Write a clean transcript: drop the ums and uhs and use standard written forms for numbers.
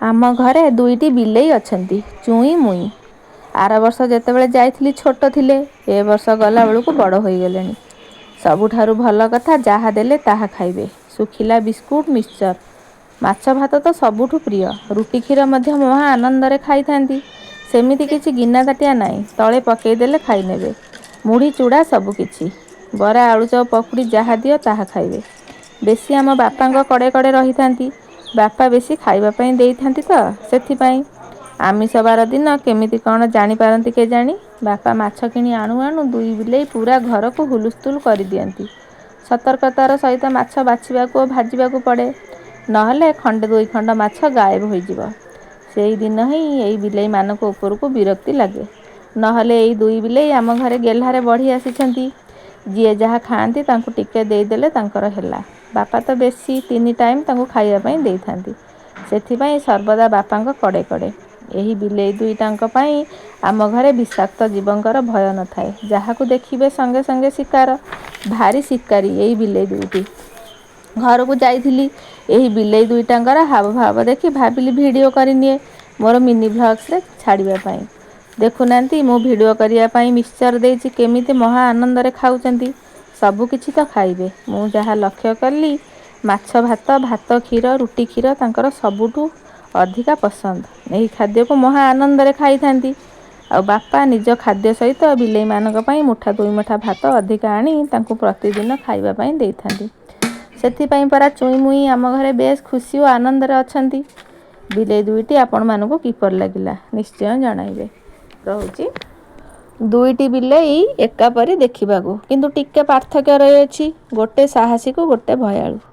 ଆମ ଘରେ ଦୁଇଟି ବିଲେଇ ଅଛନ୍ତି, ଚୁଇଁ ମୁଇଁ। ଆର ବର୍ଷ ଯେତେବେଳେ ଯାଇଥିଲି ଛୋଟ ଥିଲେ, ଏ ବର୍ଷ ଗଲା ବେଳକୁ ବଡ଼ ହୋଇଗଲେଣି। ସବୁଠାରୁ ଭଲ କଥା ଯାହା ଦେଲେ ତାହା ଖାଇବେ। ଶୁଖିଲା ବିସ୍କୁଟ, ମିକ୍ସଚର, ମାଛ ଭାତ ତ ସବୁଠୁ ପ୍ରିୟ। ରୁଟି କ୍ଷୀର ମଧ୍ୟ ମହା ଆନନ୍ଦରେ ଖାଇଥାନ୍ତି। ସେମିତି କିଛି ଗିନା ତାଟିଆ ନାହିଁ, ତଳେ ପକାଇଦେଲେ ଖାଇନେବେ। ମୁଢ଼ି ଚୂଡ଼ା ସବୁକିଛି। ବରା, ଆଳୁଚପ, ପକୁଡ଼ି ଯାହା ଦିଅ ତାହା ଖାଇବେ। ବେଶୀ ଆମ ବାପାଙ୍କ କଡ଼େ କଡ଼େ ରହିଥାନ୍ତି। ବାପା ବେଶୀ ଖାଇବା ପାଇଁ ଦେଇଥାନ୍ତି ତ, ସେଥିପାଇଁ। ଆମିଷ ବାର ଦିନ କେମିତି କ'ଣ ଜାଣିପାରନ୍ତି କେଜାଣି, ବାପା ମାଛ କିଣି ଆଣୁ ଆଣୁ ଦୁଇ ବିଲେଇ ପୁରା ଘରକୁ ହୁଲସ୍ଥୁଲ କରିଦିଅନ୍ତି। ସତର୍କତାର ସହିତ ମାଛ ବାଛିବାକୁ ଓ ଭାଜିବାକୁ ପଡ଼େ, ନହେଲେ ଖଣ୍ଡେ ଦୁଇ ଖଣ୍ଡ ମାଛ ଗାଏବ ହୋଇଯିବ। ସେଇଦିନ ହିଁ ଏଇ ବିଲେଇମାନଙ୍କ ଉପରକୁ ବିରକ୍ତି ଲାଗେ। ନହେଲେ ଏଇ ଦୁଇ ବିଲେଇ ଆମ ଘରେ ଗେହ୍ଲାରେ ବଢ଼ି ଆସିଛନ୍ତି। ଯିଏ ଯାହା ଖାଆନ୍ତି ତାଙ୍କୁ ଟିକେ ଦେଇଦେଲେ ତାଙ୍କର ହେଲା। ବାପା ତ ବେଶୀ 3 ଟାଇମ୍ ତାଙ୍କୁ ଖାଇବା ପାଇଁ ଦେଇଥାନ୍ତି। ସେଥିପାଇଁ ସର୍ବଦା ବାପାଙ୍କ କଡ଼େ କଡ଼େ। ଏହି ବିଲେଇ ଦୁଇଟାଙ୍କ ପାଇଁ ଆମ ଘରେ ବିଷାକ୍ତ ଜୀବଙ୍କର ଭୟ ନଥାଏ। ଯାହାକୁ ଦେଖିବେ ସଙ୍ଗେ ସଙ୍ଗେ ଶିକାର। ଭାରି ଶିକାରୀ ଏଇ ବିଲେଇ ଦୁଇଟି। ଘରକୁ ଯାଇଥିଲି, ଏହି ବିଲେଇ ଦୁଇଟାଙ୍କର ହାବଭାବ ଦେଖି ଭାବିଲି ଭିଡ଼ିଓ କରିନିଏ ମୋର ମିନି ଭ୍ଲଗ୍ସରେ ଛାଡ଼ିବା ପାଇଁ। ଦେଖୁନାହାନ୍ତି ମୁଁ ଭିଡ଼ିଓ କରିବା ପାଇଁ ମିକ୍ସଚର ଦେଇଛି, କେମିତି ମହା ଆନନ୍ଦରେ ଖାଉଛନ୍ତି। ସବୁକିଛି ତ ଖାଇବେ। ମୁଁ ଯାହା ଲକ୍ଷ୍ୟ କଲି, ମାଛ ଭାତ, ଭାତ କ୍ଷୀର, ରୁଟି କ୍ଷୀର ତାଙ୍କର ସବୁଠୁ ଅଧିକା ପସନ୍ଦ। ଏହି ଖାଦ୍ୟକୁ ମହା ଆନନ୍ଦରେ ଖାଇଥାନ୍ତି। ଆଉ ବାପା ନିଜ ଖାଦ୍ୟ ସହିତ ବିଲେଇମାନଙ୍କ ପାଇଁ ମୁଠା ଦୁଇ ମୁଠା ଭାତ ଅଧିକା ଆଣି ତାଙ୍କୁ ପ୍ରତିଦିନ ଖାଇବା ପାଇଁ ଦେଇଥାନ୍ତି। ସେଥିପାଇଁ ପରା ଚୁଇଁ ମୁଇଁ ଆମ ଘରେ ବେଶ୍ ଖୁସି ଓ ଆନନ୍ଦରେ ଅଛନ୍ତି। ବିଲେଇ ଦୁଇଟି ଆପଣମାନଙ୍କୁ କିପରି ଲାଗିଲା ନିଶ୍ଚୟ ଜଣାଇବେ। ରହୁଛି। ଦୁଇଟି ବିଲେଇ ଏକାପରି ଦେଖିବାକୁ, କିନ୍ତୁ ଟିକେ ପାର୍ଥକ୍ୟ ରହିଅଛି। ଗୋଟେ ସାହସୀକୁ, ଗୋଟେ ଭୟାଳୁ।